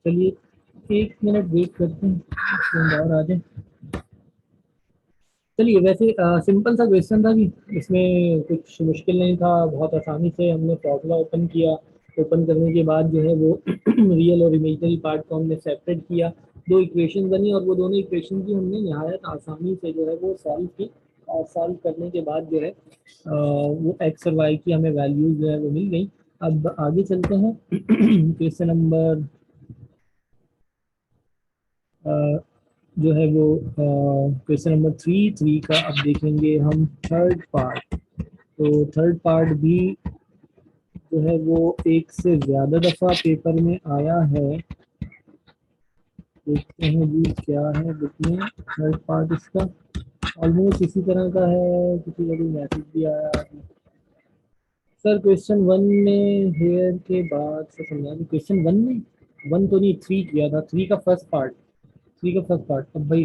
चलिए 1 minute wait करते हैं, फ्रेंड और आ जाए। चलिए वैसे सिंपल सा क्वेश्चन था कि इसमें कुछ मुश्किल नहीं था, बहुत आसानी से हमने फॉर्मूला ओपन किया। ओपन करने के बाद जो है वो रियल और इमेजिनरी पार्ट को हमने सेपरेट किया, दो इक्वेशन बनी और वो दोनों इक्वेशन की हमने नहायत आसानी से जो है वो सॉल्व की। और सॉल्व करने के बाद जो है वो एक्स और वाई की हमें वैल्यूज जो है वो मिल गई। अब आगे चलते हैं क्वेश्चन नंबर जो है वो क्वेश्चन नंबर थ्री का अब देखेंगे हम थर्ड पार्ट। तो थर्ड पार्ट भी जो है वो एक से ज़्यादा दफ़ा पेपर में आया है। देखते हैं जी क्या है बुक में थर्ड पार्ट इसका। ऑलमोस्ट इसी तरह का है, किसी का भी मैसेज भी आया सर क्वेश्चन वन में हेयर के बाद से समझा दो। क्वेश्चन वन में, वन तो नहीं थ्री किया था, थ्री का फर्स्ट पार्ट, थ्री का फर्स्ट पार्ट। अब भाई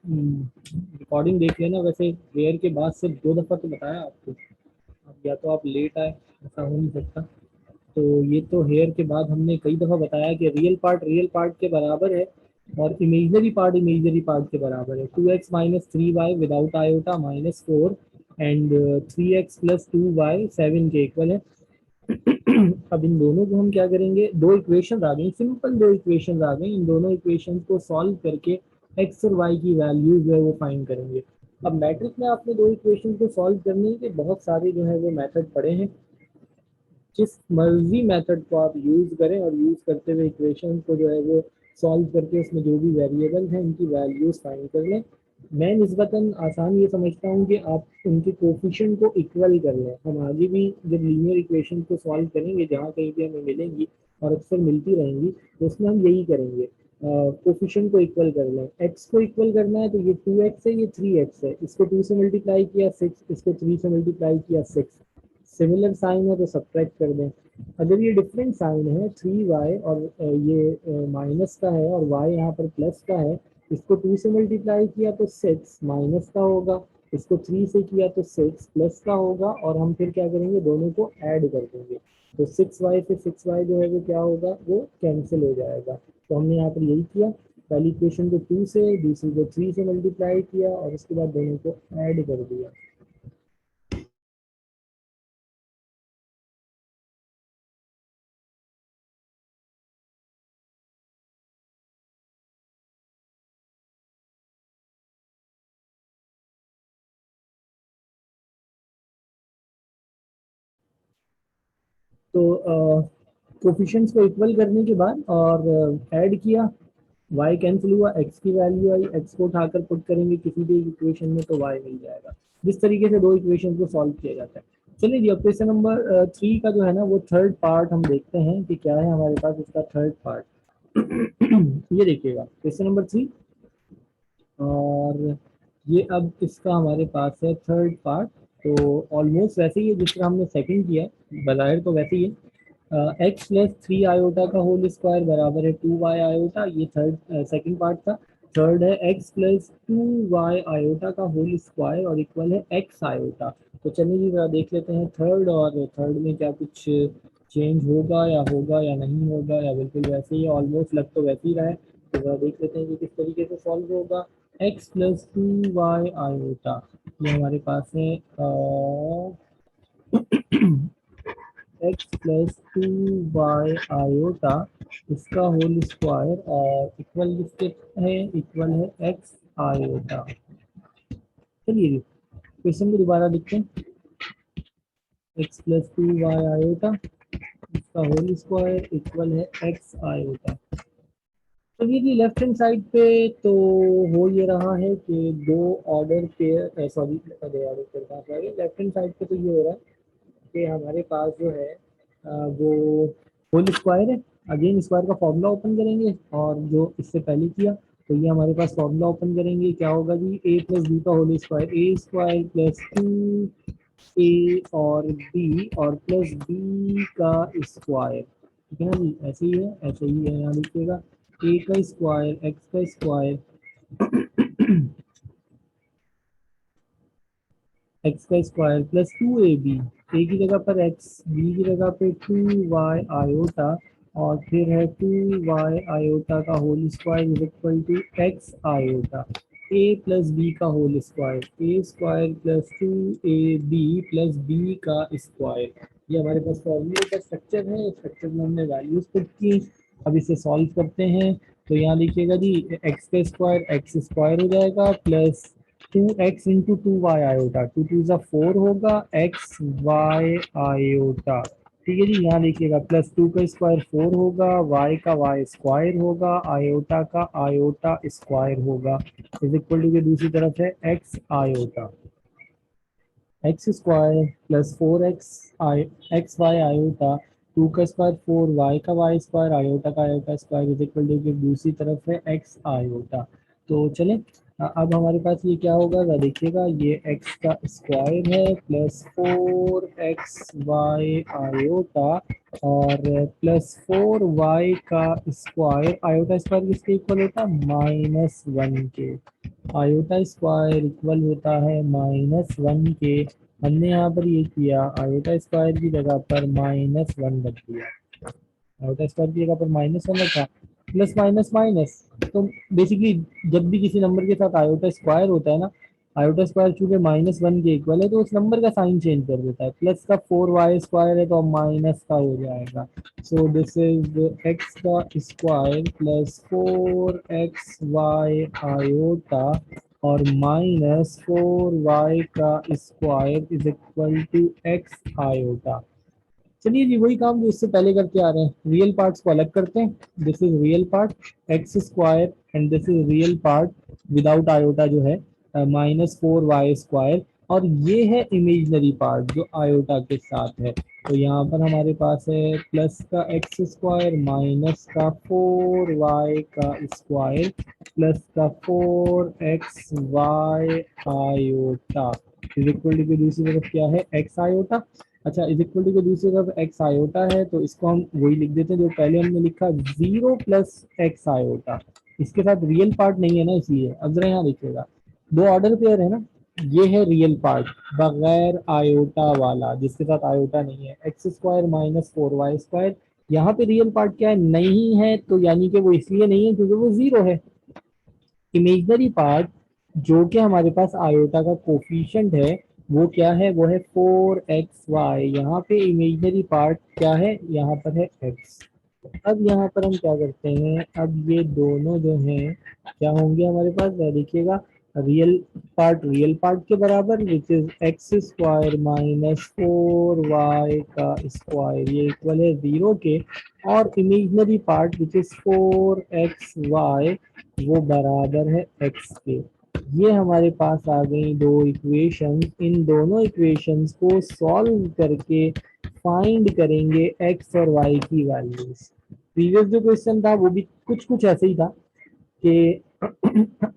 रिकॉर्डिंग देख लेना, वैसे हेयर के बाद से 2 दफ़ा तो बताया आपको। अब या तो आप लेट आए, ऐसा हो नहीं सकता। तो ये तो हेयर के बाद हमने कई दफ़ा बताया कि रियल पार्ट के बराबर है और इमेजनरी पार्ट के बराबर है। 2x minus 3y without iota minus 4 and 3x plus 2y 7 के इक्वल है। अब इन दोनों को हम क्या करेंगे, दो इक्वेशन आ गई, सिंपल दो इक्वेशन आ गई, इन दोनों इक्वेशन को सॉल्व करके एक्स और वाई की वैल्यूज जो है वो फाइंड करेंगे। अब मैट्रिक्स में आपने दो इक्वेशन को सॉल्व करने के बहुत सारे जो है वो मेथड पड़े हैं। जिस मर्जी मेथड को आप यूज करें और यूज करते हुए इक्वेशन को जो है वो सॉल्व करके उसमें जो भी वेरिएबल हैं उनकी वैल्यूज फाइंड कर लें। मैं निस्बतन आसान ये समझता हूँ कि आप उनके कोफिशिएंट को इक्वल कर लें। हम आगे भी जब लीनियर इक्वेशन को सॉल्व करेंगे जहाँ कहीं भी हमें मिलेंगी और अक्सर मिलती रहेंगी, तो उसमें हम यही करेंगे, कोफिशिएंट को इक्वल कर लें। एक्स को इक्वल करना है तो ये 2x है, ये 3x है, इसको 2 से मल्टीप्लाई किया 6, इसको 3 से मल्टीप्लाई किया 6। सिमिलर साइन है तो सब्ट्रैक्ट कर दें। अगर ये डिफरेंट साइन है 3y और ये माइनस का है और y यहाँ पर प्लस का है, इसको 2 से मल्टीप्लाई किया तो 6 माइनस का होगा, इसको 3 से किया तो 6 प्लस का होगा, और हम फिर क्या करेंगे, दोनों को ऐड कर देंगे। तो 6y से 6y जो है वो क्या होगा, वो कैंसिल हो जाएगा। तो हमने यहाँ पर यही किया, पहली इक्वेशन को 2 से, दूसरी को 3 से मल्टीप्लाई किया और उसके बाद दोनों को ऐड कर दिया। तो कोफिशिएंट्स को इक्वल करने के बाद और ऐड किया, y कैंसिल हुआ, x की वैल्यू आई, x को उठाकर पुट करेंगे किसी भी इक्वेशन में तो y मिल जाएगा। जिस तरीके से दो इक्वेशन को सॉल्व किया जाता है। चलिए जी अब क्वेश्चन नंबर 3 का जो है ना वो थर्ड पार्ट हम देखते हैं कि क्या है हमारे पास इसका थर्ड पार्ट। ये देखिएगा क्वेश्चन नंबर 3, और ये अब इसका हमारे पास है थर्ड पार्ट। तो ऑलमोस्ट वैसे ही है जिस तरह हमने सेकंड किया है, बज़ाहिर तो वैसे ही है। एक्स प्लस 3 आयोटा का होल स्क्वायर बराबर है 2y आयोटा, ये थर्ड सेकंड पार्ट था। थर्ड है एक्स प्लस 2y आयोटा का होल स्क्वायर और इक्वल है एक्स आयोटा। तो चलिए जी जरा देख लेते हैं थर्ड, और थर्ड में क्या कुछ चेंज होगा या नहीं होगा, या बिल्कुल वैसे ही ऑलमोस्ट लग तो वैसे ही रहा है। तो जरा देख लेते हैं कि किस तरीके से सॉल्व होगा। एक्स प्लस 2y आयोटा, ये हमारे पास है एक्स प्लस 2y आयोटा, इसका होल स्क्वायर और इक्वल किसके है, इक्वल है एक्स आयोटा। चलिए जी क्वेश्चन को दोबारा लिखते हैं। एक्स प्लस 2y आयोटा, इसका होल स्क्वायर इक्वल है एक्स आयोटा। चलिए जी लेफ्ट हैंड साइड पे तो हो ये रहा है कि दो order pair, sorry left hand side पे तो ये हो रहा है कि हमारे पास जो है वो होल स्क्वायर है। अगेन स्क्वायर का फॉर्मूला ओपन करेंगे और जो इससे पहले किया तो ये हमारे पास फॉर्मूला ओपन करेंगे, क्या होगा जी, ए प्लस बी का whole square, a square plus 2 ए और बी और प्लस बी का स्क्वायर। ठीक है ना जी, ऐसे ही है, ऐसे ही है, यहाँ लिखिएगा ए का स्क्वायर एक्स का स्क्वायर एक्स का स्क्वायर प्लस 2ab, ए की जगह पर एक्स, बी की जगह पे 2y आयोटा और फिर है 2y आयोटा का whole square is equal to x iota a plus b का whole square a square plus 2ab plus b का स्क्वायर। ये हमारे पास फॉर्मूले का स्ट्रक्चर है। स्ट्रक्चर में हमने वैल्यूज पुट की। अब इसे सॉल्व करते हैं। तो यहाँ लिखिएगा जी एक्स का स्क्वायर एक्स स्क्वायर हो जाएगा plus 2x into 2y iota 2 2 4 होगा x y आयोटा। ठीक है जी, यहाँ लिखिएगा प्लस 2 का स्क्वायर 4 होगा, y का y स्क्वायर होगा, आयोटा का आयोटा स्क्वायर होगा इज इक्वल टू के दूसरी तरफ है x iota x square plus 4x i x y iota 2 का स्क्वायर 4y का y square iota square is equal to दूसरी तरफ है x आयोटा। तो चले अब हमारे पास ये क्या होगा देखिएगा ये x का स्क्वायर है प्लस 4xy आयोटा और प्लस 4y का स्क्वायर आयोटा स्क्वायर किसके इक्वल होता है -1 के। आयोटा स्क्वायर इक्वल होता है -1 के। हमने यहाँ पर ये किया आयोटा स्क्वायर की जगह पर -1 रख दिया। आयोटा स्क्वायर की जगह पर -1 रखा प्लस माइनस माइनस। तो बेसिकली जब भी किसी नंबर के साथ आयोटा स्क्वायर होता है ना, आयोटा स्क्वायर चूंकि -1 के इक्वल है तो उस नंबर का साइन चेंज कर देता है। प्लस का 4y स्क्वायर है तो माइनस का हो जाएगा। सो दिस इज एक्स का स्क्वायर प्लस 4xy आयोटा और -4y का square is equal to x iota. चलिए जी वही काम जो इससे पहले करके आ रहे हैं, रियल पार्ट्स को अलग करते हैं। This is real part x square and this is real part without iota जो है -4y स्क्वायर और ये है इमेजनरी पार्ट जो आयोटा के साथ है। तो यहाँ पर हमारे पास है प्लस का एक्स स्क्वायर माइनस का 4y का स्क्वायर प्लस का 4xy iota is equal to दूसरी तरफ क्या है x आयोटा। अच्छा इज इक्वल टू के दूसरी तरफ एक्स आयोटा है तो इसको हम वही लिख देते हैं जो पहले हमने लिखा 0 प्लस एक्स आयोटा। इसके साथ रियल पार्ट नहीं है ना इसलिए। अब जरा यहाँ लिखिएगा दो ऑर्डर पेयर है ना, ये है रियल पार्ट बगैर आयोटा वाला जिसके साथ आयोटा नहीं है एक्स स्क्वायर -4y स्क्वायर। यहाँ पे रियल पार्ट क्या है नहीं है तो यानी कि वो इसलिए नहीं है क्योंकि वो 0 है। इमेजनरी पार्ट जो कि हमारे पास आयोटा का कोफिशिएंट है वो क्या है, वो है 4xy। यहाँ पे इमेजनरी पार्ट क्या है, यहाँ पर है x। अब यहाँ पर हम क्या करते हैं, अब ये दोनों जो हैं क्या होंगे हमारे पास देखिएगा रियल पार्ट के बराबर विच इज एक्स स्क्वायर -4y का स्क्वायर ये इक्वल है 0 के और imaginary part which is 4xy वो बराबर है x के। ये हमारे पास आ गई दो इक्वेशन। इन दोनों इक्वेशंस को सॉल्व करके फाइंड करेंगे x और y की वैल्यूज। प्रीवियस जो क्वेश्चन था वो भी कुछ कुछ ऐसे ही था कि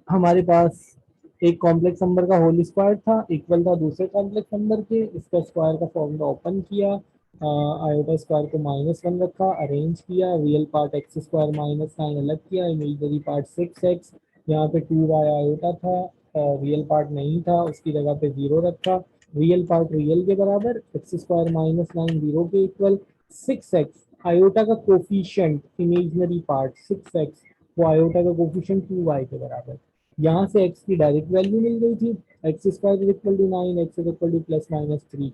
हमारे पास एक कॉम्प्लेक्स नंबर का होल स्क्वायर था इक्वल था दूसरे कॉम्प्लेक्स नंबर के। इसका स्क्वायर का फॉर्मूला ओपन किया, आयोटा स्क्वायर को -1 रखा, अरेंज किया, रियल पार्ट एक्स स्क्वायर -9 अलग किया, इमेजनरी पार्ट 6x, यहाँ पे 2y आयोटा था, रियल पार्ट नहीं था उसकी जगह पे 0 रखा, रियल पार्ट रियल के बराबर एक्स स्क्वायर -9 0 के इक्वल 6x आयोटा का कोफिशिएंट इमेजनरी पार्ट 6x वो आयोटा का कोफिशिएंट 2y के बराबर। यहाँ से x की डायरेक्ट वैल्यू मिल गई थी x square is equal to 9 x is equal to +-3।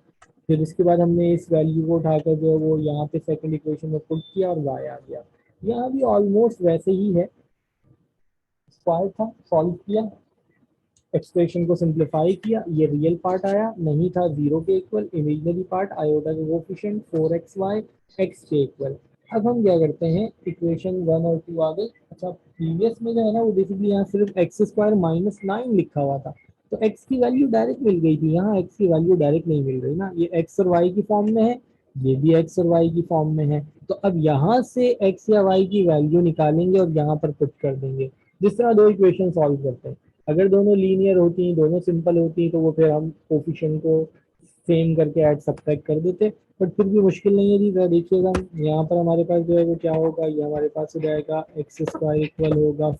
फिर उसके बाद हमने इस वैल्यू को उठाकर जो है वो यहाँ पे सेकंड इक्वेशन में पुट किया और y आ गया। यहाँ भी ऑलमोस्ट वैसे ही है, स्क्वायर था सॉल्व किया एक्सप्रेशन को सिंप्लीफाई किया, ये रियल पार्ट आया नहीं था 0 के इक्वल, इमेजनरी पार्ट आयोटा का कोफिशिएंट 4xy x के इक्वल। अब हम क्या करते हैं इक्वेशन 1 और 2 आ गई। अच्छा प्रीवियस में जो है ना वो बेसिकली यहाँ सिर्फ एक्स स्क्वायर -9 लिखा हुआ था तो x की वैल्यू डायरेक्ट मिल गई थी, यहाँ x की वैल्यू डायरेक्ट नहीं मिल रही ना, ये x और y की फॉर्म में है, ये भी x और y की फॉर्म में है। तो अब यहाँ से x या y की वैल्यू निकालेंगे और यहाँ पर पुट कर देंगे। जिस तरह दो इक्वेशन सॉल्व करते हैं, अगर दोनों लीनियर होती दोनों सिंपल होती तो वो फिर हम कोफिशिएंट को सेम करके ऐड सब्ट्रैक्ट कर देते, बट फिर भी मुश्किल नहीं है जी। जरा देखिएगा यहाँ पर हमारे पास जो है वो क्या होगा, ये हमारे पास हो जाएगा एक्स स्क्वायर इक्वल होगा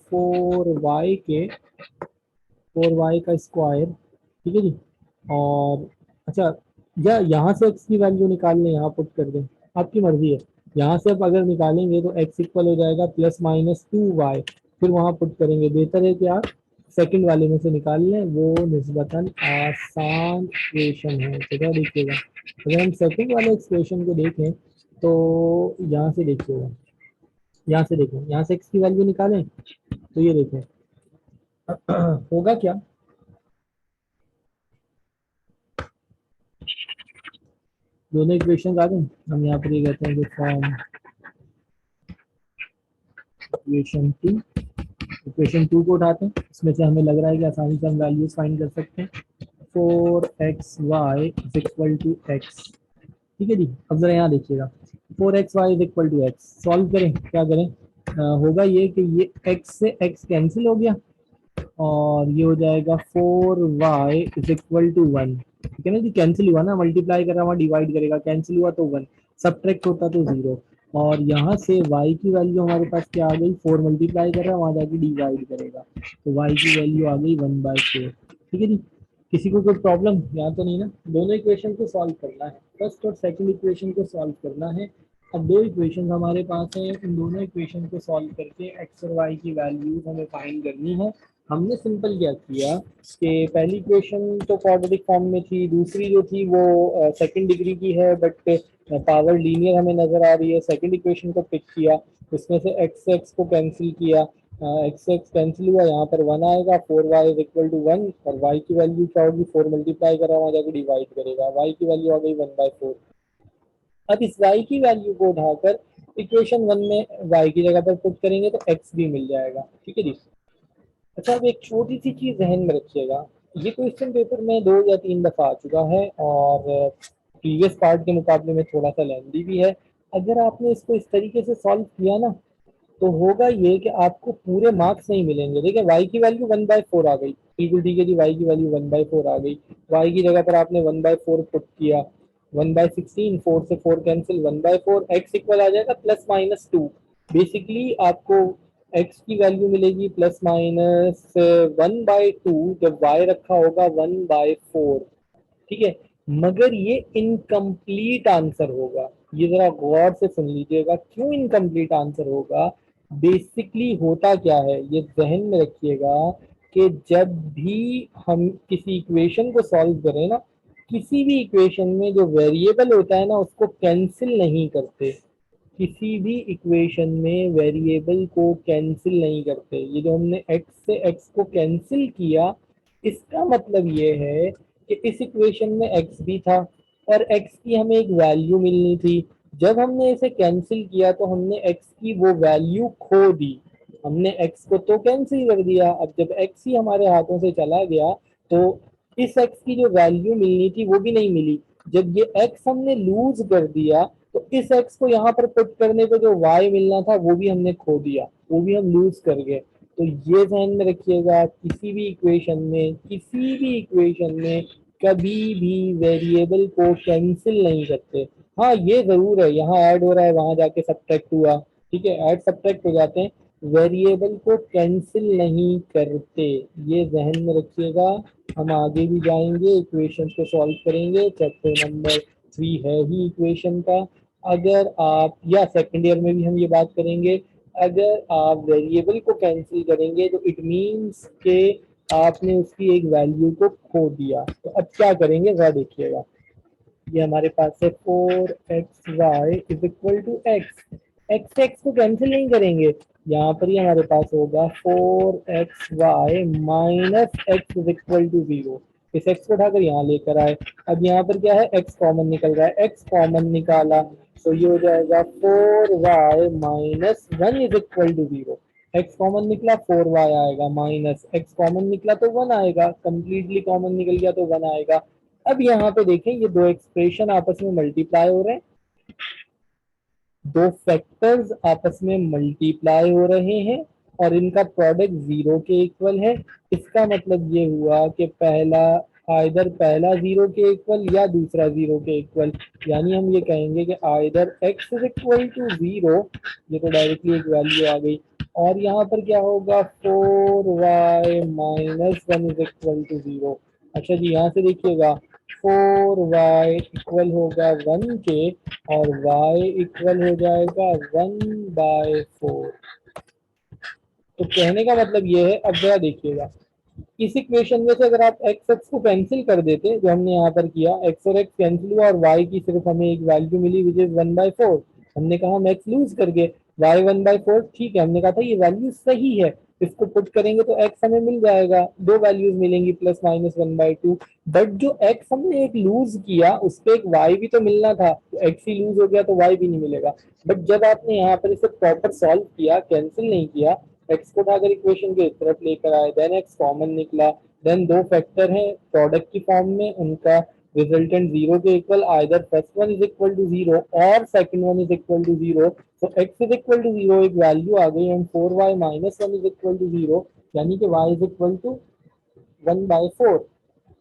4y का स्क्वायर। ठीक है जी। और अच्छा या यहाँ से x की वैल्यू निकाल लें यहाँ पुट कर दें, आपकी मर्जी है। यहाँ से अब अगर निकालेंगे तो x इक्वल हो जाएगा +-2y, फिर वहां पुट करेंगे। बेहतर है कि आप सेकंड वाले में से निकाल लें, वो निस्बतन आसान इक्वेशन है। तो क्या देखिएगा, अगर हम सेकंड वाले एक्सप्रेशन को देखें तो यहाँ से देखिएगा, यहाँ से देखें, यहाँ से x की वैल्यू निकालें तो ये देखें होगा क्या, दोनों इक्वेशन आ गए। हम यहाँ पर ये कहते हैं कि फ्रॉम इक्वेशन टू को उठाते हैं, इसमें से हमें लग रहा है कि आसानी से हम वैल्यूज फाइंड कर सकते हैं। 4xy is equal to x, ठीक है जी। अब जरा यहाँ देखिएगा, 4xy is equal to x, solve करें, क्या करें, होगा ये कि ये x से x कैंसिल हो गया और ये हो जाएगा 4y इज इक्वल टू 1, ठीक है ना जी। कैंसिल हुआ ना, मल्टीप्लाई कर रहा हुआ डिवाइड करेगा, कैंसिल हुआ तो 1, सब्ट्रैक्ट होता तो 0। और यहाँ से y की वैल्यू हमारे पास क्या आ गई, 4 मल्टीप्लाई कर रहा है, वहां जाके डिवाइड करेगा तो y की वैल्यू आ गई 1/4, ठीक है जी। किसी को कोई प्रॉब्लम यहाँ तो नहीं ना। दोनों इक्वेशन को सॉल्व करना है, फर्स्ट और सेकंड इक्वेशन को सॉल्व करना है। अब दो इक्वेशन हमारे पास है, इन दोनों इक्वेशन को सॉल्व करके x और y की वैल्यूज हमें फाइंड करनी है। हमने सिंपल क्या किया कि पहली इक्वेशन तो क्वाड्रेटिक फॉर्म में थी, दूसरी जो थी वो सेकंड डिग्री की है बट पावर लीनियर हमें नजर आ रही है। सेकंड इक्वेशन को पिक किया, उसमें से x x को कैंसिल किया, एक्स एक्स कैंसिल हुआ, यहाँ पर 1 आएगा, 4y इज इक्वल टू 1 और y की वैल्यू क्या होगी, 4 मल्टीप्लाई करा वहां जाकर डिवाइड करेगा, y की वैल्यू आ गई 1/4। अब इस y की वैल्यू को उठाकर इक्वेशन 1 में y की जगह पर पुट करेंगे तो x भी मिल जाएगा, ठीक है जी। अच्छा, अब एक छोटी सी चीज ध्यान में रखिएगा, ये क्वेश्चन पेपर में 2 या 3 दफा आ चुका है और प्रीवियस पार्ट के मुकाबले में थोड़ा सा लेंदी भी है। अगर आपने इसको इस तरीके से सॉल्व किया ना तो होगा ये कि आपको पूरे मार्क्स नहीं मिलेंगे। देखिए y की वैल्यू 1/4 आ गई, बिल्कुल ठीक है जी, y की वैल्यू 1/4 आ गई, y की जगह पर आपने 1/4 पुट किया, 1/16, 4 से 4 कैंसिल, 1/4, x इक्वल आ जाएगा +-2। बेसिकली आपको x की वैल्यू मिलेगी +-1/2 जब y रखा होगा 1/4, ठीक है। मगर ये इनकम्प्लीट आंसर होगा, ये जरा गौर से सुन लीजिएगा क्यों इनकम्प्लीट आंसर होगा। बेसिकली होता क्या है ये जहन में रखिएगा कि जब भी हम किसी इक्वेशन को सॉल्व करें ना, किसी भी इक्वेशन में जो वेरिएबल होता है ना उसको कैंसिल नहीं करते, किसी भी इक्वेशन में वेरिएबल को कैंसिल नहीं करते। ये जो हमने x से x को कैंसिल किया, इसका मतलब ये है कि इस इक्वेशन में x भी था और x की हमें एक वैल्यू मिलनी थी। जब हमने इसे कैंसिल किया तो हमने x की वो वैल्यू खो दी, हमने x को तो कैंसिल कर दिया। अब जब x ही हमारे हाथों से चला गया तो इस x की जो वैल्यू मिलनी थी वो भी नहीं मिली। जब ये x हमने लूज कर दिया तो इस x को यहाँ पर पुट करने पे जो y मिलना था वो भी हमने खो दिया, वो भी हम लूज कर गए। तो ये ध्यान में रखिएगा, किसी भी इक्वेशन में कभी भी वेरिएबल को कैंसिल नहीं करते। हाँ ये जरूर है, यहाँ ऐड हो रहा है वहां जाके सब्ट्रैक्ट हुआ, ठीक है, ऐड सब्ट्रैक्ट हो जाते हैं, वेरिएबल को कैंसिल नहीं करते, ये जहन में रखिएगा। हम आगे भी जाएंगे, इक्वेशन को सॉल्व करेंगे, चैप्टर नंबर 3 है ही इक्वेशन का। अगर आप, या सेकेंड ईयर में भी हम ये बात करेंगे, अगर आप वेरिएबल को कैंसिल करेंगे तो इट मीन्स के आपने उसकी एक वैल्यू को खो दिया। तो अब क्या करेंगे जरा देखिएगा, ये हमारे पास है 4xy is equal to x, x x को कैंसिल नहीं करेंगे, यहाँ पर ही हमारे पास होगा 4xy minus x is equal to 0। इस x को उठाकर यहाँ लेकर आए, अब यहाँ पर क्या है, x कॉमन निकल रहा है, x कॉमन निकाला तो ये हो जाएगा 4y minus 1 is equal to 0। x common निकला 4y आएगा, माइनस x कॉमन निकला तो 1 आएगा, कंप्लीटली कॉमन निकल गया तो 1 आएगा। अब यहाँ पे देखें ये दो एक्सप्रेशन आपस में मल्टीप्लाई हो रहे हैं, दो फैक्टर्स आपस में मल्टीप्लाई हो रहे हैं और इनका प्रोडक्ट 0 के इक्वल है। इसका मतलब ये हुआ कि पहला, आइदर पहला 0 के इक्वल या दूसरा 0 के इक्वल, यानी हम ये कहेंगे कि either x is equal to 0, ये तो डायरेक्टली एक वैल्यू आ गई, और यहाँ पर क्या होगा 4y minus 1 is equal to 0। अच्छा जी, यहाँ से देखिएगा 4y इक्वल होगा 1 के और y इक्वल हो जाएगा 1/4। तो कहने का मतलब ये है, अब जरा देखिएगा इस इक्वेशन में से अगर आप एक्स एक्स को कैंसिल कर देते जो हमने यहाँ पर किया, एक्स और एक्स कैंसिल हुआ और वाई की सिर्फ हमें एक वैल्यू मिली विच इज 1/4। हमने कहा हम एक्स लूज करके वाई 1/4, ठीक है, हमने कहा था ये वैल्यू सही है, इसको पुट करेंगे तो एक्स हमें मिल जाएगा, दो वैल्यूज मिलेंगी प्लस माइनस 1/2। बट जो एक्स हमने एक लूज किया उस पर एक वाई भी तो मिलना था, तो एक्स ही लूज हो गया तो वाई भी नहीं मिलेगा। बट जब आपने यहाँ पर इसे प्रॉपर सॉल्व किया, कैंसिल नहीं किया, एक्स को उठाकर इक्वेशन के इस तरफ लेकर आए, देन एक्स कॉमन निकला, देन दो फैक्टर हैं प्रोडक्ट की फॉर्म में, उनका रिजल्टेंट जीरो के equal, either first one is equal to zero और second one is equal to zero. तो x is equal to zero एक वैल्यू आ गई and 4y minus one is equal to zero, यानी कि y इज इक्वल टू 1/4।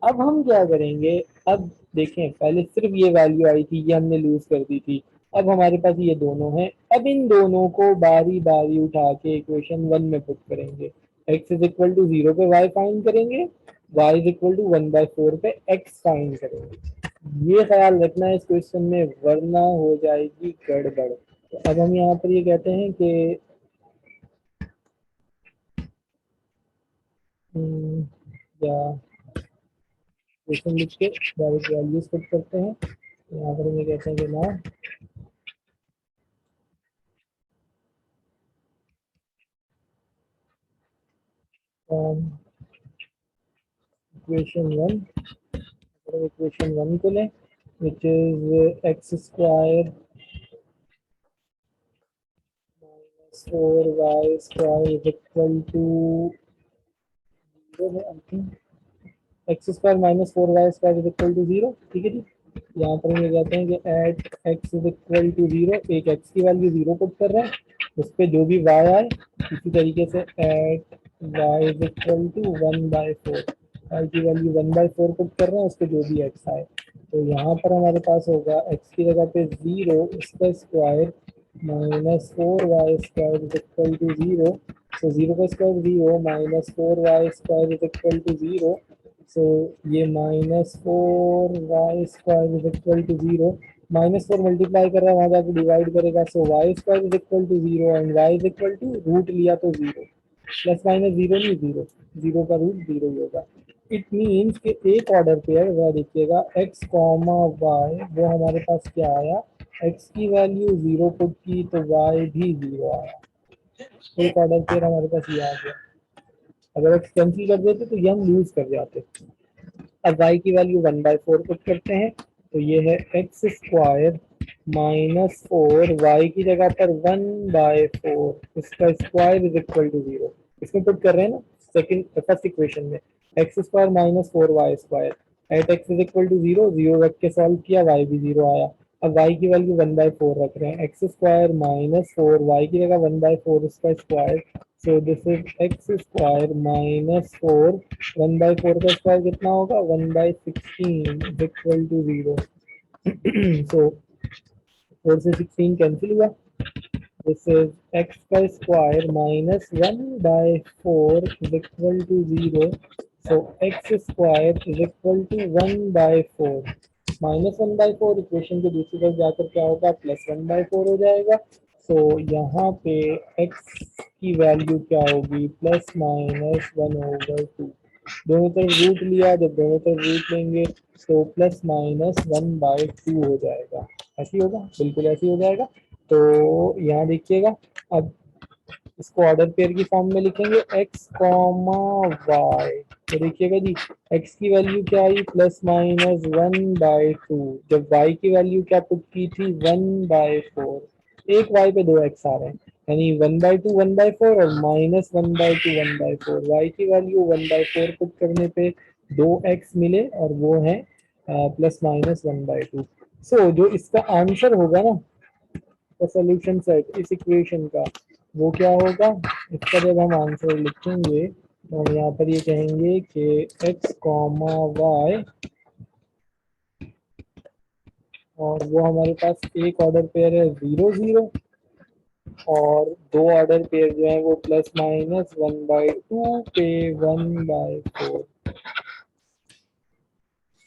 अब हम क्या करेंगे, अब देखें पहले सिर्फ ये वैल्यू आई थी, ये हमने लूज कर दी थी, अब हमारे पास ये दोनों हैं, अब इन दोनों को बारी बारी उठा के इक्वेशन 1 में पुट करेंगे। x इज इक्वल टू 0 पे y फाइंड करेंगे, y इज इक्वल टू 1/4 पे x फाइंड करेंगे। ये ख्याल रखना है इस क्वेश्चन में, वरना हो जाएगी गड़बड़। तो अब हम यहाँ पर ये कहते हैं कि या इक्वेशन लिख के डायरेक्ट वैल्यूज पुट करते हैं। यहाँ पर हम ये कहते हैं कि ना इक्वेशन 1, इक्वेशन 1 को लें which is x square minus 4y square is equal to zero है, I think x square minus 4y square is equal to zero, ठीक है जी। यहाँ पर हम ये कहते हैं कि at x is equal to zero, एक एक्स की वैल्यू जीरो पुट कर रहे हैं, उस पर जो भी वाई आए, इसी तरीके से at y is equal to 1/4, y की वैल्यू 1/4 पुट कर रहे हैं, उस पर जो भी एक्स आए। तो यहाँ पर हमारे पास होगा एक्स की जगह पे जीरो, उसका square minus 4y square is equal to zero. So zero का square zero, minus 4y square is equal to zero. So ये minus 4y square is equal to zero, minus 4 multiply कर रहा है वहां जाके डिवाइड करेगा, so y square is equal to zero and y is equal to root लिया तो zero, plus minus zero नहीं जीरो, जीरो का रूट जीरो ही होगा। इट मीन्स कि एक ऑर्डर पेयर वह देखिएगा एक्स कॉमा वाई, वो हमारे पास क्या आया, एक्स की वैल्यू जीरो पुट की तो वाई भी जीरो आया, एक ऑर्डर पेयर हमारे पास ये आ गया। अगर एक्स कैंसिल कर देते तो ये हम लूज कर जाते। अब y की वैल्यू 1/4 पुट करते हैं, तो ये है एक्स स्क्वायर माइनस 4, वाई की जगह पर 1/4 इसका square is equal to zero, इसमें पुट कर रहे हैं ना सेकंड फर्स्ट इक्वेशन में, x square minus 4y square at x is equal to zero, zero रख के सॉल्व किया, वाई भी जीरो आया। अब y की वैल्यू 1/4 रख रहे हैं, एक्स स्क्वायर माइनस 4, वाई की जगह 1/4 इसका square, so this is x square minus 4, 1/4 का स्क्वायर कितना होगा, 1/16 इक्वल टू जीरो। सो 4 से 16 कैंसिल हुआ, दिस इज एक्स का square minus 1/4 is equal to zero, so x square is equal to 1/4, minus 1/4 equation के दूसरी तरफ जाकर क्या होगा, प्लस 1/4 हो जाएगा। सो यहाँ पे x की वैल्यू क्या होगी, प्लस माइनस 1/2, दोनों तरफ रूट लिया, जब दोनों तरफ रूट लेंगे तो प्लस माइनस 1/2 हो जाएगा, ऐसी होगा, बिल्कुल ऐसी हो जाएगा। तो यहाँ देखिएगा, अब इसको ऑर्डर पेयर की फॉर्म में लिखेंगे x कॉमा वाई, तो देखिएगा जी x की वैल्यू क्या आई, प्लस माइनस 1/2, जब y की वैल्यू क्या पुट की थी 1/4, एक y पे दो x आ रहे हैं, यानी 1/2 1/4 और माइनस 1/2 1/4, y की वैल्यू 1/4 पुट करने पे दो x मिले और वो है प्लस माइनस 1/2। सो जो इसका आंसर होगा ना, तो सोल्यूशन सेट इस इक्वेशन का वो क्या होगा, इसका जब हम आंसर लिखेंगे तो हम यहाँ पर ये कहेंगे कि x कॉमा वाई, और वो हमारे पास एक ऑर्डर पेयर है 0 0 और दो ऑर्डर पेयर जो है वो प्लस माइनस 1/2 पे 1/4।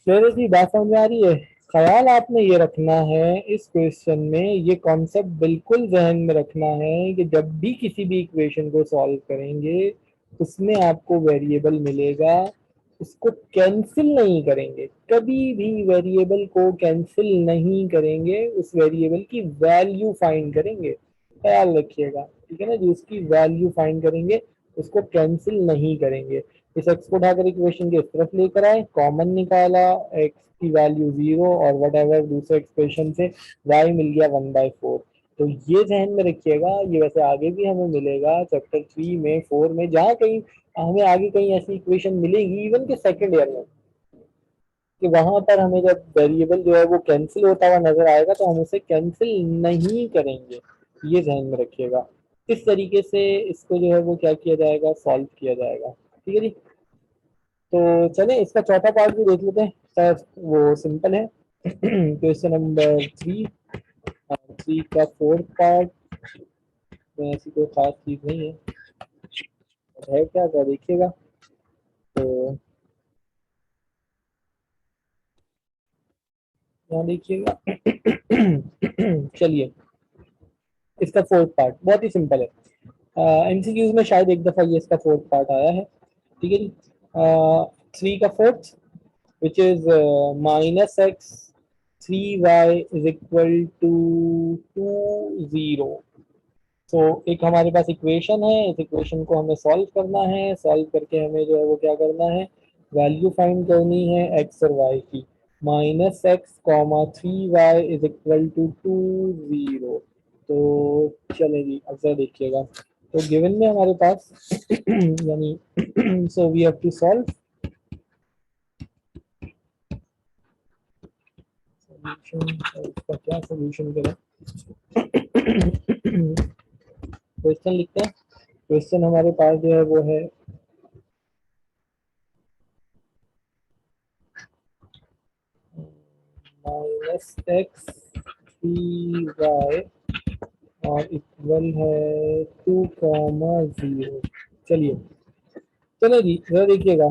चलो जी, बात समझ में आ रही है। ख्याल आपने ये रखना है इस क्वेश्चन में, ये कॉन्सेप्ट बिल्कुल जहन में रखना है कि जब भी किसी भी इक्वेशन को सॉल्व करेंगे उसमें आपको वेरिएबल मिलेगा, उसको कैंसिल नहीं करेंगे, कभी भी वेरिएबल को कैंसिल नहीं करेंगे, उस वेरिएबल की वैल्यू फाइंड करेंगे। ख्याल रखिएगा, ठीक है ना जी, उसकी वैल्यू फाइंड करेंगे, उसको कैंसिल नहीं करेंगे। इस एक्स को उठाकर इक्वेशन के इस तरफ लेकर आए, कॉमन निकाला, एक्स की वैल्यू 0 और वट एवर दूसरे एक्सप्रेशन से वाई मिल गया 1/4। तो ये ध्यान में रखिएगा, ये वैसे आगे भी हमें मिलेगा चैप्टर 3 में 4 में, जहाँ कहीं हमें आगे कहीं ऐसी इक्वेशन मिलेगी इवन के सेकेंड ईयर में, कि वहां पर हमें जब वेरिएबल जो है वो कैंसिल होता हुआ नजर आएगा तो हम उसे कैंसिल नहीं करेंगे। ये ध्यान में रखिएगा। इस तरीके से इसको जो है वो क्या किया जाएगा, सॉल्व किया जाएगा। ठीक है जी। तो चले इसका चौथा पार्ट भी देख लेते हैं सर, वो सिंपल है। क्वेश्चन नंबर 3, 3 का फोर्थ पार्ट में ऐसी कोई खास चीज नहीं है क्या क्या देखिएगा। तो यहाँ देखिएगा। चलिए, इसका फोर्थ पार्ट बहुत ही सिंपल है। एमसीक्यूज में शायद एक दफा ये इसका फोर्थ पार्ट आया है। ठीक है जी। 3 का fourth which is minus x 3y is equal to 2 0। तो एक हमारे पास इक्वेशन है, इस इक्वेशन को हमें सॉल्व करना है, सॉल्व करके हमें जो है वो क्या करना है, वैल्यू फाइंड करनी है एक्स और वाई की। Minus x comma 3y is equal to 2 0। तो चले जी, अब जरा देखिएगा। तो गिवन में हमारे पास यानी so we have to solve solution. इसका क्या सॉल्यूशन करें, क्वेश्चन लिखते हैं। क्वेश्चन हमारे पास जो है वो है माइनस एक्स 3y और इक्वल है 2 0। चलिए, चलो जी जरा देखिएगा,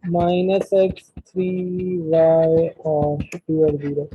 माइनस एक्स 3y और 2 और 0।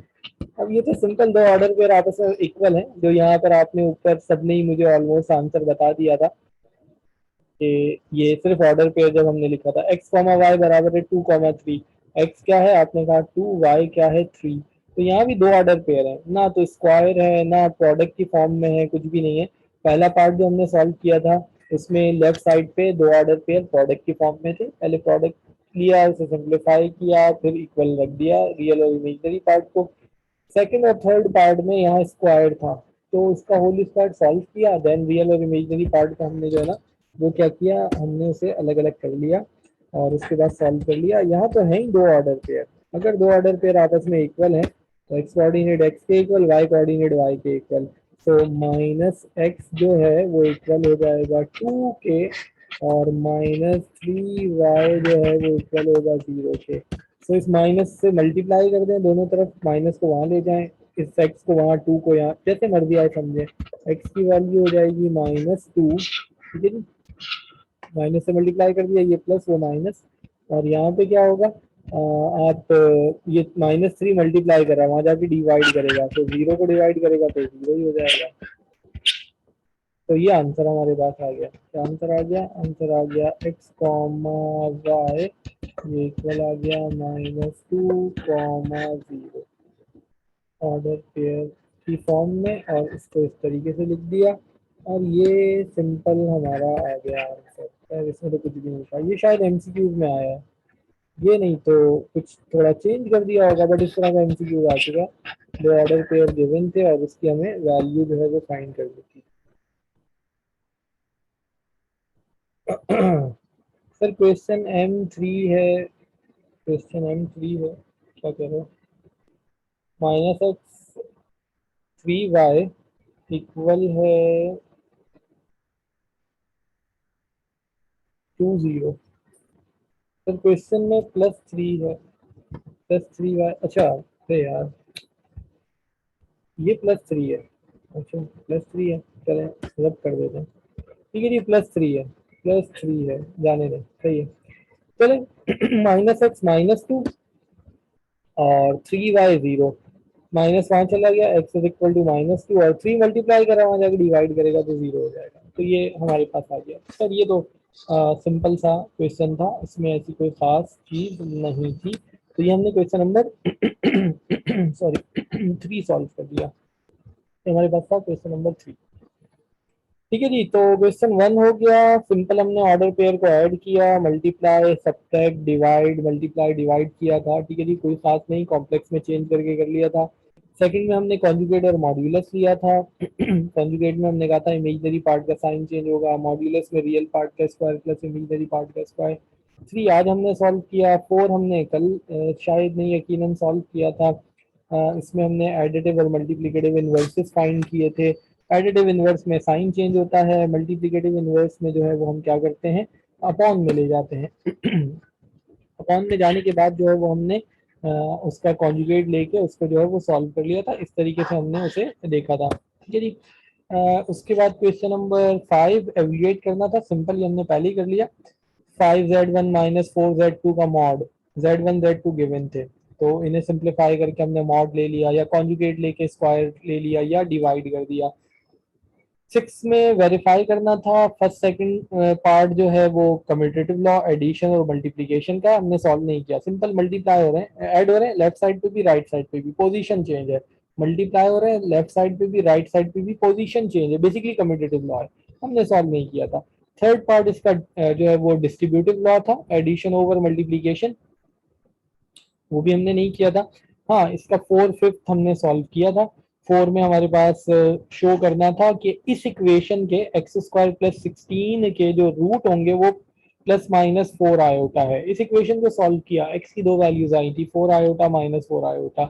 अब ये तो सिंपल दो ऑर्डर पेयर आपस में इक्वल है, जो यहाँ पर आपने ऊपर सबने ही मुझे ऑलमोस्ट आंसर बता दिया था कि ये सिर्फ ऑर्डर पेयर जब हमने लिखा था एक्स कॉमा वाई बराबर है 2 3। एक्स क्या है आपने कहा 2, वाई क्या है 3। तो यहाँ भी दो ऑर्डर पेयर है ना, तो स्क्वायर है ना प्रोडक्ट की फॉर्म में है, कुछ भी नहीं है। पहला पार्ट जो हमने सॉल्व किया था उसमें लेफ्ट साइड पे दो ऑर्डर पेयर प्रोडक्ट की फॉर्म में थे, पहले प्रोडक्ट लिया, उसे सिंप्लीफाई किया, फिर इक्वल रख दिया रियल और इमेजिनरी पार्ट को। सेकंड और थर्ड पार्ट में यहाँ स्क्वायर था, तो उसका होल स्क्वायर सॉल्व किया, देन रियल और इमेजिनरी पार्ट का हमने जो है ना वो क्या किया, हमने उसे अलग अलग कर लिया और उसके बाद सॉल्व कर लिया। यहाँ तो है ही दो ऑर्डर पेयर, अगर दो ऑर्डर पेयर आपस में इक्वल है तो एक्स कोऑर्डिनेट एक्स के इक्वल, वाई कोऑर्डिनेट वाई के इक्वल। तो माइनस एक्स जो है वो इक्वल हो जाएगा 2 के, और माइनस 3y जो है वो इक्वल होगा 0 के। तो इस माइनस से मल्टीप्लाई कर दें दोनों तरफ, माइनस को वहां ले जाएं, इस एक्स को वहां, 2 को यहाँ, जैसे मर्जी आए समझे। एक्स की वैल्यू हो जाएगी -2, ठीक है जी। माइनस से मल्टीप्लाई कर दिया, ये प्लस वो माइनस, और यहाँ पे क्या होगा, आप ये -3 मल्टीप्लाई कर रहा है, वहां जाके डिवाइड करेगा, तो 0 को डिवाइड करेगा तो 0 ही हो जाएगा। तो ये आंसर हमारे पास आ गया। क्या आंसर आ गया, आंसर आ गया एक्स कॉमा वाई ये इक्वल आ गया -2 0 ऑर्डर पेयर की फॉर्म में, और इसको इस तरीके से लिख दिया, और ये सिंपल हमारा आ गया आंसर। इसमें तो कुछ भी नहीं था, ये शायद एमसीक्यूज में आया है, ये नहीं तो कुछ थोड़ा चेंज कर दिया होगा, बट इस तरह का एमसीक्यूज आ चुका। दो ऑर्डर पेयर गिवन थे और उसकी हमें वैल्यू जो है वो फाइंड करनी थी। सर क्वेश्चन M3 है, क्वेश्चन M3 है, क्या कह रहे हो, -x 3y इक्वल है 2 0। सर क्वेश्चन में +3 है, +3y, अच्छा अरे यार ये +3 है, अच्छा +3 है, चलें रब कर देते हैं। ठीक है जी, +3 है, +3 है, जाने दें, सही है। चलें, -x -2 और 3y0, माइनस वहां चला गया, x इज इक्वल टू -2 और 3 मल्टीप्लाई करा वहां जाकर डिवाइड करेगा तो 0 हो जाएगा। तो ये हमारे पास आ गया सर। ये तो सिंपल सा क्वेश्चन था, इसमें ऐसी कोई खास चीज नहीं थी। तो ये हमने क्वेश्चन नंबर सॉरी 3 सॉल्व कर दिया। तो हमारे पास था क्वेश्चन नंबर 3। ठीक है जी, तो क्वेश्चन 1 हो गया सिंपल। हमने ऑर्डर पेयर को ऐड किया, multiply subtract divide multiply divide किया था। ठीक है जी, कोई खास नहीं, कॉम्प्लेक्स में चेंज करके कर लिया था। सेकंड में हमने कॉन्जुगेट और मॉड्यूलस लिया था। कॉन्जुगेट में हमने कहा था इमेजिनरी पार्ट का साइन चेंज होगा, मॉड्यूलस में रियल पार्ट का स्क्वायर प्लस इमेजिनरी पार्ट का स्क्वायर। 3 आज हमने सॉल्व किया। 4 हमने कल शायद नहीं यकीनन सॉल्व किया था। इसमें हमने एडिटिव और मल्टीप्लिकेटिव इनवर्सेस फाइंड किए थे। एडिटिव इनवर्स में साइन चेंज होता है, मल्टीप्लिकेटिव इनवर्स में जो है वो हम क्या करते हैं, अपॉन में ले जाते हैं। अपॉन में जाने के बाद जो है वो हमने उसका कॉन्जुगेट लेके उसको जो है वो सॉल्व कर लिया था। इस तरीके से हमने उसे देखा था। ठीक है जी। उसके बाद क्वेश्चन नंबर 5 एवेल्यूएट करना था, सिंपल ये हमने पहले ही कर लिया। 5z1 माइनस 4z2 का मॉड, z1 z2 गिवन थे तो इन्हें सिंप्लीफाई करके हमने मॉड ले लिया, या कॉन्जुगेट लेके स्क्वायर ले लिया, या डिवाइड कर दिया। 6 में वेरीफाई करना था फर्स्ट सेकंड पार्ट जो है वो कम्यूटेटिव लॉ एडिशन और मल्टीप्लिकेशन का, हमने सॉल्व नहीं किया। सिंपल मल्टीप्लाई हो रहे हैं, ऐड हो रहे हैं, लेफ्ट साइड पे भी राइट साइड पे भी, पोजीशन चेंज है। मल्टीप्लाई हो रहे हैं लेफ्ट साइड पे भी राइट साइड पे भी, पोजीशन चेंज है, बेसिकली कम्यूटेटिव लॉ है, हमने सॉल्व नहीं किया था। थर्ड पार्ट इसका जो है वो डिस्ट्रीब्यूटिव लॉ था, एडिशन ओवर मल्टीप्लीकेशन, वो भी हमने नहीं किया था। हाँ, इसका 4/5 हमने सॉल्व किया था। 4 में हमारे पास शो करना था कि इस इक्वेशन के x² + 16 के जो रूट होंगे वो ±4 आयोटा है। इस इक्वेशन को सॉल्व किया, x की दो वैल्यूज आई थी, 4 आयोटा -4 आयोटा।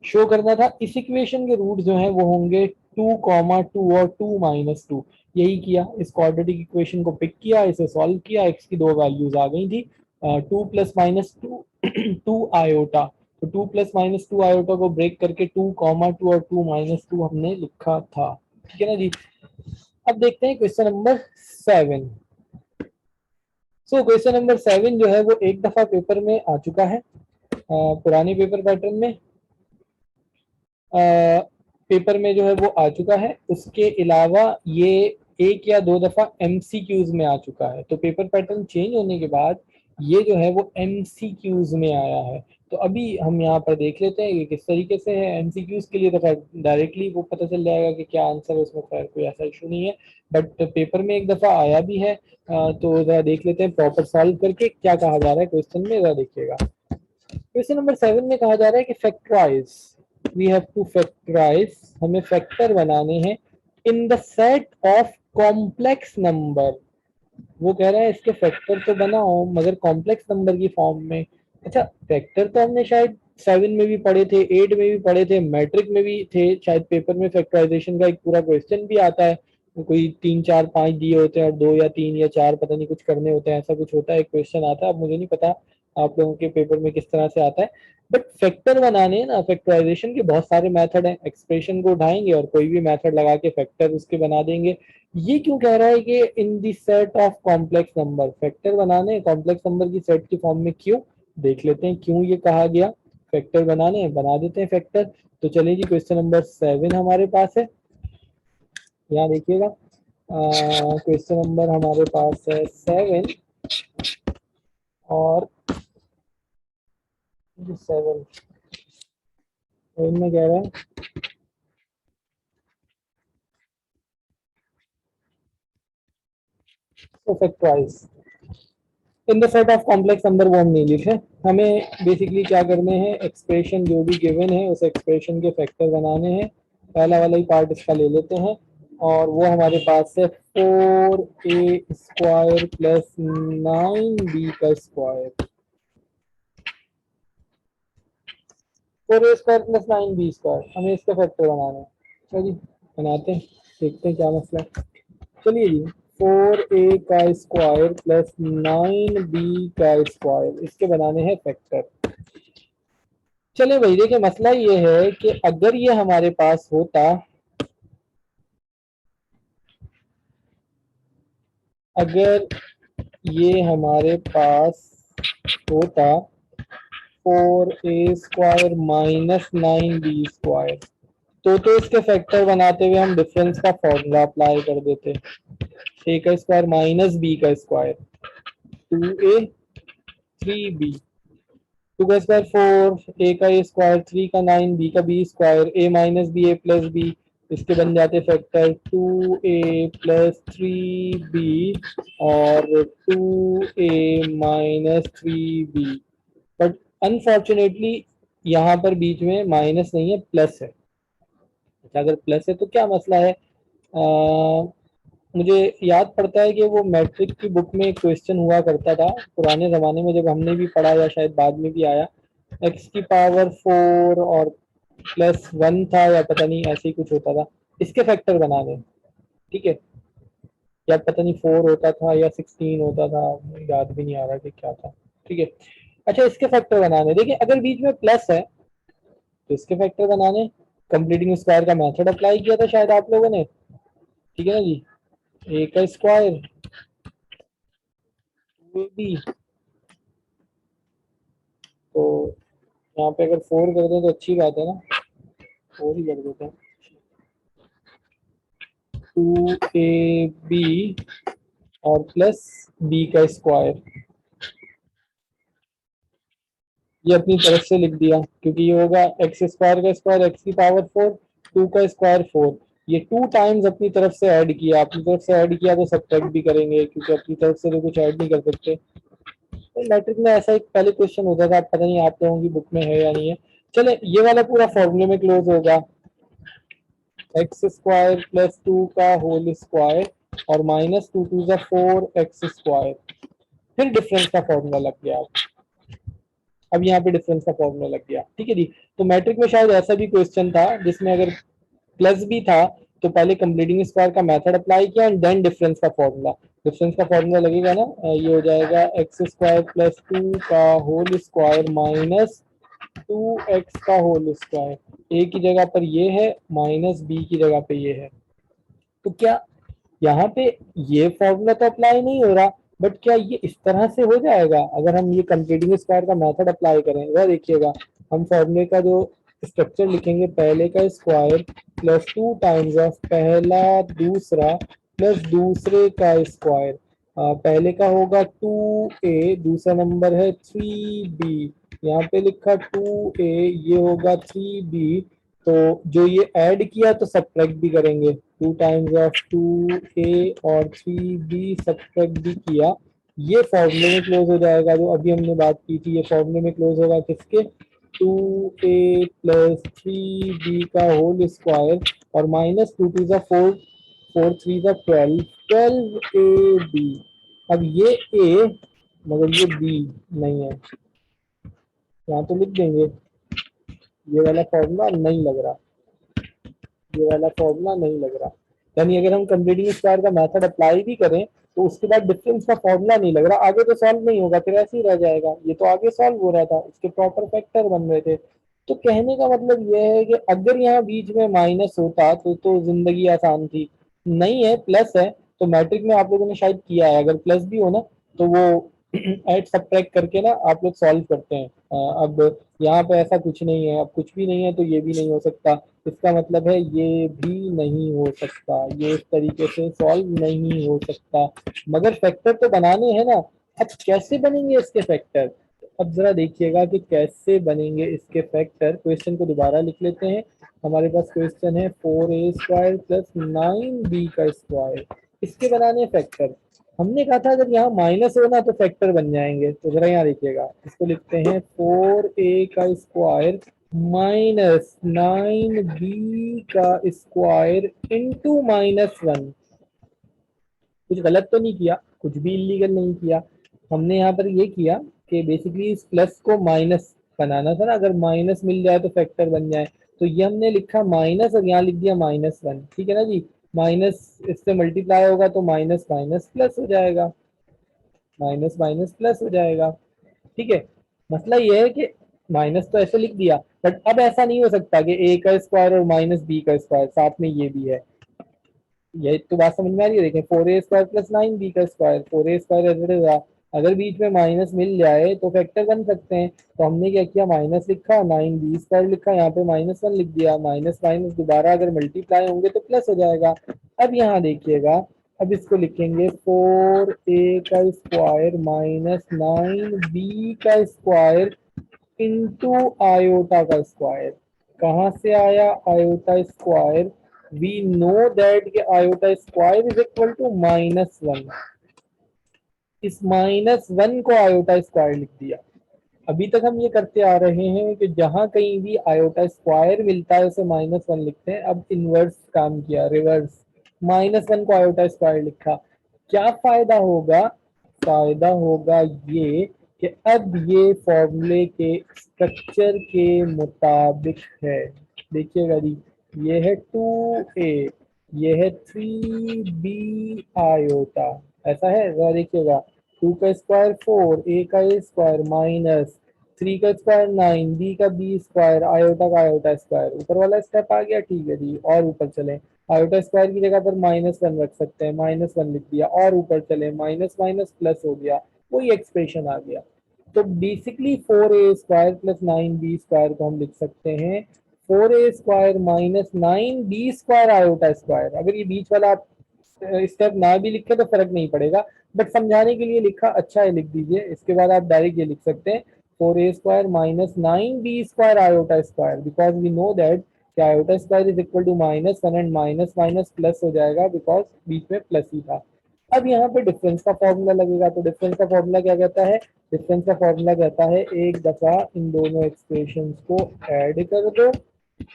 शो करना था इस इक्वेशन के रूट जो है वो होंगे 2, 2 और 2 - 2। यही किया, इस क्वाड्रेटिक इक्वेशन को पिक किया, इसे सॉल्व किया, x की दो वैल्यूज आ गई थी, 2 + -2 2 आयोटा। तो 2 + -2 आयोटा को ब्रेक करके 2, 2 और 2 - 2 हमने लिखा था। ठीक है ना जी। अब देखते हैं क्वेश्चन नंबर 7। क्वेश्चन नंबर 7 जो है वो एक दफा पेपर में आ चुका है, पुराने पेपर पैटर्न में पेपर में जो है वो आ चुका है। उसके अलावा ये एक या दो दफा एमसीक्यूज में आ चुका है। तो पेपर पैटर्न चेंज होने के बाद ये जो है वो एमसीक्यूज में आया है। तो अभी हम यहाँ पर देख लेते हैं कि किस तरीके से है। एमसीक्यूज के लिए तो खैर डायरेक्टली वो पता चल जाएगा कि क्या आंसर है, उसमें खैर कोई ऐसा इशू नहीं है, बट पेपर में एक दफा आया भी है। तो जरा देख लेते हैं प्रॉपर सॉल्व करके क्या कहा जा रहा है क्वेश्चन में, जरा देखिएगा। क्वेश्चन नंबर 7 में कहा जा रहा है कि factorise, we have to factorise, हमें फैक्टर बनाने हैं in the set of complex number. वो कह रहा है इसके फैक्टर तो बनाओ मगर कॉम्प्लेक्स नंबर की फॉर्म में। अच्छा, फैक्टर तो हमने शायद 7 में भी पढ़े थे, 8 में भी पढ़े थे, मैट्रिक में भी थे, शायद पेपर में फैक्टराइजेशन का एक पूरा क्वेश्चन भी आता है। कोई 3 4 5 दिए होते हैं और 2 या 3 या 4 पता नहीं कुछ करने होते हैं, ऐसा कुछ होता है, एक क्वेश्चन आता है। अब मुझे नहीं पता आप लोगों के पेपर में किस तरह से आता है, बट फैक्टर बनाने ना, फैक्टराइजेशन के बहुत सारे मेथड हैं। एक्सप्रेशन को उठाएंगे और कोई भी मेथड लगा के फैक्टर उसके बना देंगे। ये क्यों कह रहा है कि in the set of complex number, factor बनाने कॉम्प्लेक्स नंबर की सेट की फॉर्म में, क्यों, देख लेते हैं क्यों ये कहा गया। फैक्टर बनाने, बना देते हैं फैक्टर। तो चलिए जी, क्वेश्चन नंबर 7 हमारे पास है, यहाँ देखिएगा। क्वेश्चन नंबर हमारे पास है 7 और 7 इनमें कह रहा है तो factorise in the set of complex number, वो हम नहीं लिखे। हमें बेसिकली क्या करने हैं, एक्सप्रेशन जो भी गिवन है उस एक्सप्रेशन के फैक्टर बनाने हैं। पहला वाला ही पार्ट इसका ले लेते हैं और वो हमारे पास है 4a² + 9b का स्क्वायर, 4a² + 9b², हमें इसके फैक्टर बनाने हैं। चलिए बनाते हैं, देखते हैं क्या मसला है। चलिए जी, 4a का स्क्वायर + 9b का स्क्वायर, इसके बनाने हैं फैक्टर। चले भाई, देखिए मसला ये है कि अगर ये हमारे पास होता, अगर ये हमारे पास होता 4a² माइनस 9b स्क्वायर। तो इसके फैक्टर बनाते हुए हम डिफरेंस का फॉर्मूला अप्लाई कर देते। a का स्क्वायर माइनस b का स्क्वायर 2a 3b, 2 का स्क्वायर 4, a का a स्क्वायर 3 का 9, b का b square, a minus b a plus b, इसके बन जाते फैक्टर 2a प्लस 3b और 2a minus 3b। But unfortunately यहाँ पर बीच में माइनस नहीं है, प्लस है। अच्छा, अगर प्लस है तो क्या मसला है? मुझे याद पड़ता है कि वो मैट्रिक की बुक में एक क्वेश्चन हुआ करता था पुराने ज़माने में, जब हमने भी पढ़ा या शायद बाद में भी आया। x की पावर 4 और प्लस 1 था या पता नहीं, ऐसे ही कुछ होता था। इसके फैक्टर बनाने, ठीक है, या पता नहीं 4 होता था या 16 होता था, याद भी नहीं आ रहा कि क्या था। ठीक है, अच्छा, इसके फैक्टर बनाने। देखिए, अगर बीच में प्लस है तो इसके फैक्टर बनाने कंप्लीटिंग स्क्वायर का मेथड अप्लाई किया था शायद आप लोगों ने, ठीक है ना जी। a का स्क्वायर 2ab, तो यहाँ पे अगर 4 कर दें तो अच्छी बात है ना, 4 ही कर देते हैं। 2ab और प्लस b का स्क्वायर, ये अपनी तरफ से लिख दिया, क्योंकि ये होगा एक्स स्क्वायर का स्क्वायर एक्स की पावर 4, 2 का स्क्वायर 4, ये 2 टाइम्स अपनी तरफ से ऐड किया। अपनी तरफ से ऐड किया तो सब्ट्रैक्ट भी करेंगे, क्योंकि अपनी तरफ से तो कुछ ऐड नहीं कर सकते। तो मैट्रिक में ऐसा एक पहले क्वेश्चन होता था, पता नहीं आप लोगों की बुक में है या नहीं है। चले, ये वाला पूरा फॉर्मूले में क्लोज होगा, एक्स स्क्वायर प्लस 2 का होल स्क्वायर और माइनस 2 2 जा 4 एक्स स्क्वायर। फिर डिफरेंस का फॉर्मूला लग गया। अब यहाँ पे डिफरेंस का फॉर्मूला लग गया, ठीक है जी। तो मैट्रिक में शायद ऐसा भी क्वेश्चन था जिसमें अगर प्लस भी था तो पहले कंप्लीटिंग स्क्वायर का मेथड अप्लाई किया एंड देन डिफरेंस का फॉर्मूला। डिफरेंस का फॉर्मूला लगेगा ना, ये हो जाएगा एक्स स्क्वायर प्लस 2 का होल स्क्वायर माइनस 2x का होल स्क्वायर। ए की जगह पर ये है, माइनस बी की जगह पे ये है। तो क्या यहाँ पे ये फॉर्मूला तो अप्लाई नहीं हो रहा, बट क्या ये इस तरह से हो जाएगा अगर हम ये कंप्लीटिंग स्क्वायर का मेथड अप्लाई करें? वह देखिएगा, हम फॉर्मूले का जो स्ट्रक्चर लिखेंगे, पहले का स्क्वायर प्लस 2 टाइम्स ऑफ पहला दूसरा प्लस दूसरे का स्क्वायर। पहले का होगा 2a, दूसरा नंबर है 3b, यहाँ पे लिखा 2a, ये होगा 3b। तो जो ये ऐड किया तो सब्ट्रैक्ट भी करेंगे, 2 टाइम्स ऑफ 2a और 3b सब्ट्रैक्ट भी किया, ये फॉर्मूले में क्लोज हो जाएगा। जो अभी हमने बात की थी, ये फॉर्मूले में क्लोज होगा किसके? 2a प्लस 3b का होल स्क्वायर और माइनस 2 2 जा 4, 4 3 जा 12, 12ab। अब ये a मगर ये b नहीं है, यहाँ तो लिख देंगे, ये वाला फॉर्मूला नहीं लग रहा, ये वाला फॉर्मूला नहीं लग रहा। यानी अगर हम कंप्लीटिंग स्क्वायर का मेथड अप्लाई भी करें तो उसके बाद डिफरेंस का फॉर्मूला नहीं लग रहा, आगे तो सॉल्व नहीं होगा, फिर ऐसे ही रह जाएगा। ये तो आगे सॉल्व हो रहा था, इसके प्रॉपर फैक्टर बन रहे थे। तो कहने का मतलब ये है कि अगर यहाँ बीच में माइनस होता तो जिंदगी आसान थी। नहीं है, प्लस है, तो मैट्रिक में आप लोगों ने शायद किया है, अगर प्लस भी हो ना तो वो ऐड सब्ट्रैक्ट करके ना आप लोग सॉल्व करते हैं। अब यहाँ पे ऐसा कुछ नहीं है, अब कुछ भी नहीं है तो ये भी नहीं हो सकता, इसका मतलब है ये भी नहीं हो सकता, ये इस तरीके से सॉल्व नहीं हो सकता। मगर फैक्टर तो बनाने हैं ना। अब कैसे बनेंगे इसके फैक्टर? अब जरा देखिएगा कि कैसे बनेंगे इसके फैक्टर। क्वेश्चन को दोबारा लिख लेते हैं। हमारे पास क्वेश्चन है 4a² प्लस 9b का स्क्वायर, इसके बनाने फैक्टर। हमने कहा था अगर यहाँ माइनस हो ना तो फैक्टर बन जाएंगे, तो जरा यहाँ देखिएगा, इसको लिखते हैं 4a का स्क्वायर माइनस 9b का स्क्वायर इंटू -1। कुछ गलत तो नहीं किया, कुछ भी इलीगल नहीं किया। हमने यहाँ पर ये किया कि बेसिकली इस प्लस को माइनस बनाना था ना, अगर माइनस मिल जाए तो फैक्टर बन जाए। तो ये हमने लिखा माइनस और यहाँ लिख दिया -1, ठीक है ना जी। माइनस इससे मल्टीप्लाई होगा तो माइनस माइनस प्लस हो जाएगा, माइनस माइनस प्लस हो जाएगा, ठीक है। मसला ये है कि माइनस तो ऐसे लिख दिया, बट अब ऐसा नहीं हो सकता कि a का स्क्वायर और माइनस b का स्क्वायर साथ में ये भी है। ये तो बात समझ में आ रही है? देखें, 4a² प्लस 9b का square, 4a² as it is रहा, अगर बीच में माइनस मिल जाए तो फैक्टर बन सकते हैं। तो हमने क्या किया, माइनस लिखा, 9b² लिखा, यहाँ पे -1 लिख दिया। माइनस माइनस दोबारा अगर मल्टीप्लाई होंगे तो प्लस हो जाएगा। अब यहाँ देखिएगा, अब इसको लिखेंगे 4a² minus 9b² into iota का स्क्वायर। कहाँ से आया iota square? We know that कि iota square is equal to -1। इस -1 को आयोटा स्क्वायर लिख दिया। अभी तक हम ये करते आ रहे हैं कि जहां कहीं भी आयोटा स्क्वायर मिलता है उसे -1 लिखते हैं। अब इनवर्स काम किया, रिवर्स, -1 को आयोटा स्क्वायर लिखा। क्या फायदा होगा? फायदा होगा ये कि अब ये फॉर्मूले के स्ट्रक्चर के मुताबिक है। देखिएगा जी, ये है 2a, ये है 3b आयोटा, ऐसा है। जरा देखिएगा, 2 का स्क्वायर 4, a का a स्क्वायर माइनस 3 का स्क्वायर 9, b का b स्क्वायर, आयोटा का आयोटा स्क्वायर। ऊपर वाला स्टेप आ गया, ठीक है जी। और ऊपर चले, आयोटा स्क्वायर की जगह पर -1 रख सकते हैं, -1 लिख दिया। और ऊपर चले, माइनस माइनस प्लस हो गया, वही एक्सप्रेशन आ गया। तो बेसिकली 4a² प्लस 9b² को हम लिख सकते हैं 4a² minus 9b² iota square. अगर ये बीच वाला आप स्टेप ना भी लिखे तो फर्क नहीं पड़ेगा, बट समझाने के लिए लिखा, अच्छा है, लिख दीजिए। इसके बाद आप डायरेक्ट ये लिख सकते हैं 4a² minus 9b² iota square, because we know that कि iota square is equal to -1 and minus minus plus हो जाएगा, बिकॉज बीच में प्लस ही था। अब यहाँ पे डिफरेंस का फॉर्मूला लगेगा। तो डिफरेंस का फॉर्मूला क्या कहता है? डिफरेंस का फॉर्मूला कहता है एक दफा इन दोनों एक्सप्रेशंस को ऐड कर दो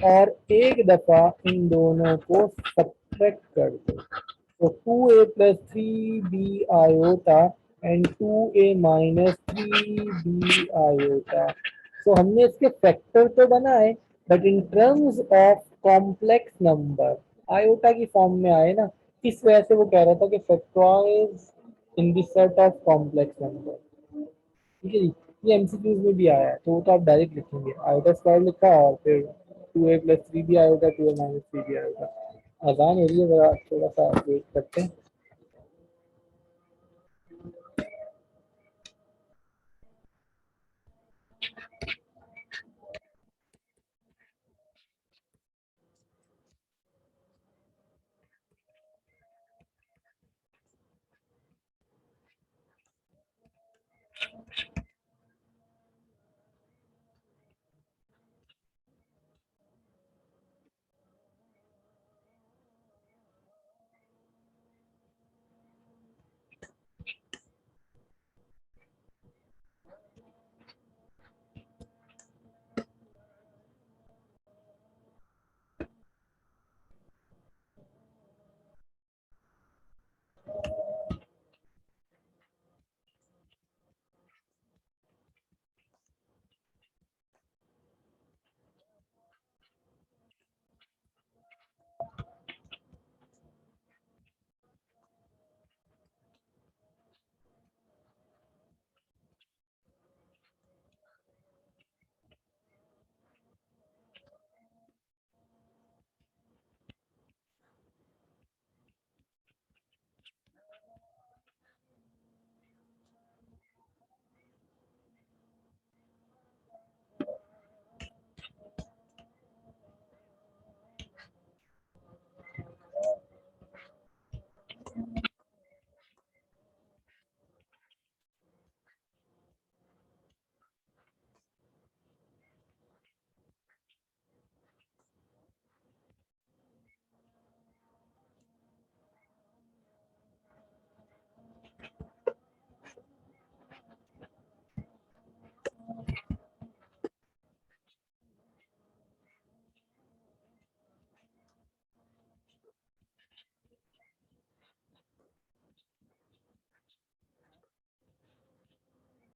और एक दफा इन दोनों को सब्ट्रैक्ट कर दो। तो 2a plus 3b iota and 2a minus 3b iota. तो हमने इसके फैक्टर तो बनाए, but in terms of complex number iota की फॉर्म में आए ना। इस वजह से वो कह रहा था कि factorise in the set of complex number. ठीक है जी, ये एमसीक्यूज में भी आया है, तो वो तो आप डायरेक्ट लिखेंगे, आयोटा स्क्वायर लिखा और फिर 2a plus 3b iota, 2a minus 3b iota. आसान हो रही है, जरा थोड़ा सा वेट करते हैं।